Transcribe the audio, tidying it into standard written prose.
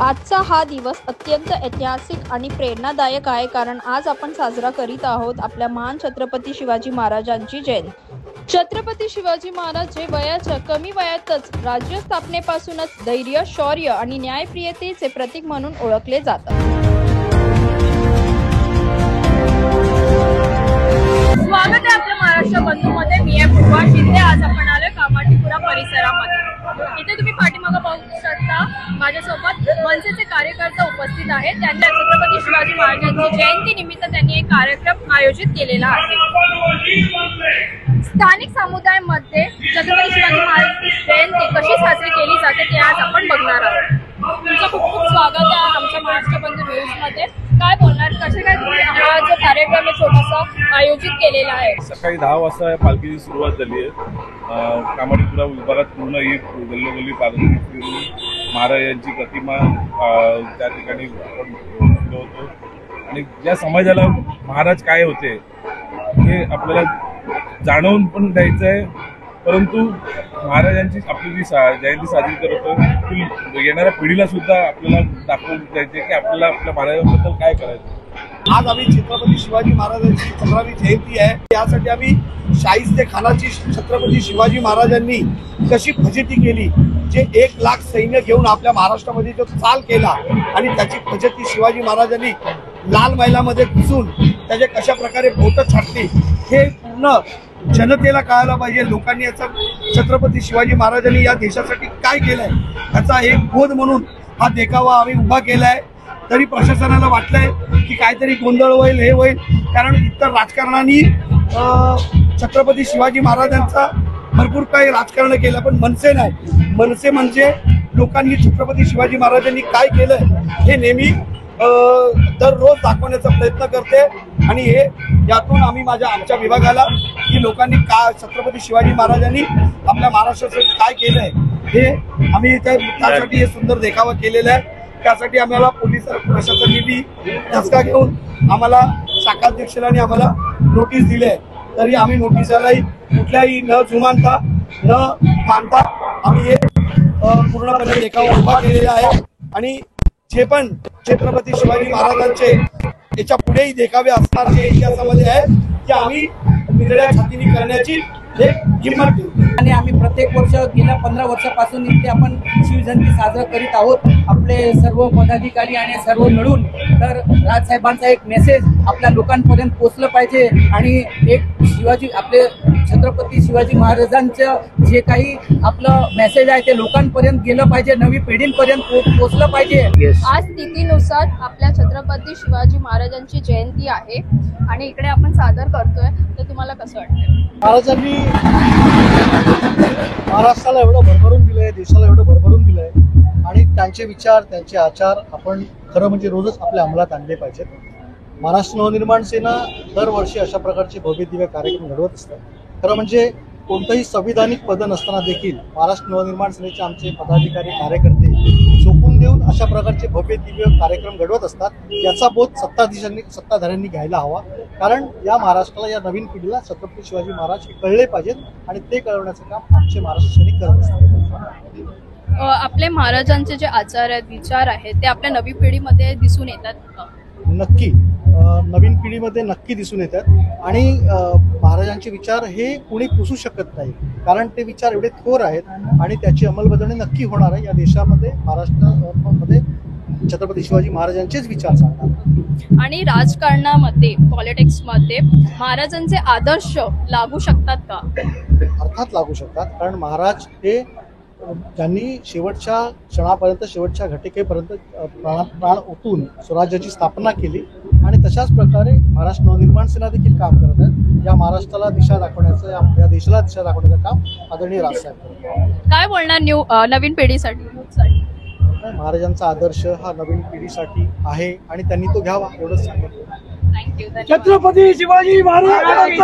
आजचा हा दिवस अत्यंत ऐतिहासिक आणि प्रेरणादायक आहे, कारण आज आपण साजरा करीत आहोत आपल्या महान छत्रपती शिवाजी महाराजांची जयंती। छत्रपती शिवाजी महाराज हे वयाच्या कमी वयातच राज्य स्थापनेपासूनच धैर्य, शौर्य आणि न्यायप्रियतेचे प्रतीक म्हणून ओळखले जातात। स्वागत आहे आपल्या महाराष्ट्र बंधूमध्ये। मी आहे पूर्वा शिंदे। आज आपण आलोय कामाठीपुरा परिसरामध्ये। इथे तुम्ही पाठीमागे पाहू शकता माझ्यासोबत मनसेचे कार्यकर्ते उपस्थित आहेत। त्यांनी छत्रपती शिवाजी महाराजांची जयंती निमित्त त्यांनी एक कार्यक्रम आयोजित केलेला आहे। स्थानिक समुदायामध्ये छत्रपती शिवाजी महाराजांची जयंती कशी साजरी केली जाते ते आज आपण बघणार आहोत। तुमचं खूप खूप स्वागत आहे आमच्या महाराष्ट्र बंधू न्यूजमध्ये। काय बोलणार, कसे काय तुम्ही हा जो कार्यक्रम छोटासा आयोजित केलेला आहे? सकाळी 10 वाजता पालखीची सुरुवात झाली आहे। कामाठीपुरा विभागात पूर्ण एक गल्लोगल्ली पालखी फिरून महाराजांची प्रतिमा त्या ठिकाणी आपण फिरवतो आणि ज्या समाजाला महाराज काय होते हे आपल्याला जाणवून पण द्यायचं आहे, परंतु महाराजांची आपली जी जयंती साजरी करतो ती येणाऱ्या पिढीला सुद्धा आपल्याला दाखवून द्यायचे की आपल्याला आपल्या महाराजांबद्दल काय करायचं। आज आम्ही छत्रपती शिवाजी महाराजांची 15वी जयंती आहे। यासाठी आम्ही शाहिस्ते खानाची छत्रपती शिवाजी महाराजांनी कशी फजिती केली, जे 1 लाख सैन्य घेऊन आपल्या महाराष्ट्रामध्ये जो चाल केला आणि त्याची फजिती शिवाजी महाराजांनी लाल मैलामध्ये घुसून त्याचे कशा प्रकारे बोट छाटली हे पूर्ण जनतेला कळायला पाहिजे। लोकांनी याचा छत्रपती शिवाजी महाराजांनी या देशासाठी काय केलंय याचा एक बोध म्हणून हा देखावा आम्ही उभा केलाय। तरी प्रशासनाला वाटलंय की काहीतरी गोंधळ होईल, हे होईल, कारण इतर राजकारणाने छत्रपती शिवाजी महाराजांचा भरपूर काही राजकारण केलं, पण मनसे नाही। मनसे म्हणजे लोकांनी छत्रपती शिवाजी महाराजांनी काय केलंय हे नेहमी दररोज दाखवण्याचा प्रयत्न करते आणि हे यातून आम्ही आमच्या विभागाला की लोकांनी काय छत्रपती शिवाजी महाराजांनी आपल्या महाराष्ट्रासाठी काय केलंय हे आम्ही त्यासाठी हे सुंदर देखावा केलेला आहे। त्यासाठी आम्हाला पोलीस प्रशासनाने धसका घेऊन आम्हाला शाखाध्यक्षांनी आम्हाला नोटीस दिली आहे, तरी आम्ही नोटीसलाही कुठल्याही न जुमानता न मानता आम्ही हे पूर्णपणे देखावा उभा केलेला आहे। आणि जे पण छत्रपती शिवाजी महाराजांचे याच्या पुढेही देखावे असणार जे इतिहासामध्ये आहे ते आम्ही निरळ्या छातीने करण्याची हिंमत घेऊ। आणि आम्ही प्रत्येक वर्ष गेल्या 15 वर्षापासून इथे आपण शिवजयंती साजरा करीत आहोत। आपले सर्व पदाधिकारी आणि सर्व मिळून तर राजसाहेबांचा एक मेसेज आपल्या लोकांपर्यंत पोहोचलं पाहिजे आणि एक शिवाजी आपले छत्रपती शिवाजी महाराजांचं जे काही आपलं मेसेज आहे ते लोकांपर्यंत गेलं पाहिजे, नवी पिढींपर्यंत पोहोचलं पाहिजे। आज तिथीनुसार आपल्या छत्रपती शिवाजी महाराजांची जयंती आहे आणि इकडे आपण सादर करतोय, तर तुम्हाला कसं वाटतं? महाराजांनी महाराष्ट्राला एवढं भरभरून दिलंय, देशाला एवढं भरभरून दिलंय आणि त्यांचे विचार, त्यांचे आचार आपण खरं म्हणजे रोजच आपल्या अंमलात आणले पाहिजेत। महाराष्ट्र नवनिर्माण सेना दरवर्षी अशा प्रकारचे भव्य दिव्य कार्यक्रम घडवत असतात। खरं म्हणजे कोणतंही संविधानिक पद नसताना देखील महाराष्ट्र नवनिर्माण सेनेचे आमचे पदाधिकारी कार्यकर्ते झोकून देऊन अशा प्रकारचे भव्य दिव्य कार्यक्रम घडवत असतात। याचा बोध सत्ताधाऱ्यांनी घ्यायला हवा, कारण या महाराष्ट्राला, या नवीन पिढीला छत्रपती शिवाजी महाराज हे कळले पाहिजेत आणि ते कळवण्याचं काम आमचे महाराष्ट्र सैनिक करत असतात। आपले महाराजांचे जे आचार आहेत, विचार आहेत ते आपल्या नवी पिढीमध्ये दिसून येतात का? नक्की नवीन पिढीमध्ये नक्की दिसून येतात आणि महाराजांचे विचार हे कुणी पुसू शकत नाही, कारण ते विचार एवढे थोर आहेत आणि त्याची अंमलबजावणी नक्की होणार आहे। या देशामध्ये, महाराष्ट्रामध्ये छत्रपती शिवाजी महाराजांचेच विचार चालणार। आणि राजकारणामध्ये, पॉलिटिक्समध्ये महाराजांचे आदर्श लागू शकतात का? अर्थात लागू शकतात, कारण महाराज हे ज्यांनी शेवटच्या क्षणापर्यंत, शेवटच्या घटिकेपर्यंत प्राण ओतून स्वराज्याची स्थापना केली आणि तशाच प्रकारे महाराष्ट्र नवनिर्माण सेना देखील काम करत आहेत। या महाराष्ट्राला दिशा दाखवण्याचं, या देशाला दिशा दाखवण्याचं काम आदरणीय राजसाहेब करत आहेत। काय बोलणार नवीन पिढीसाठी? महाराजांचा आदर्श हा नवीन पिढीसाठी आहे आणि त्यांनी तो घ्यावा एवढंच सांगितलं। थँक्यू। छत्रपती शिवाजी महाराज।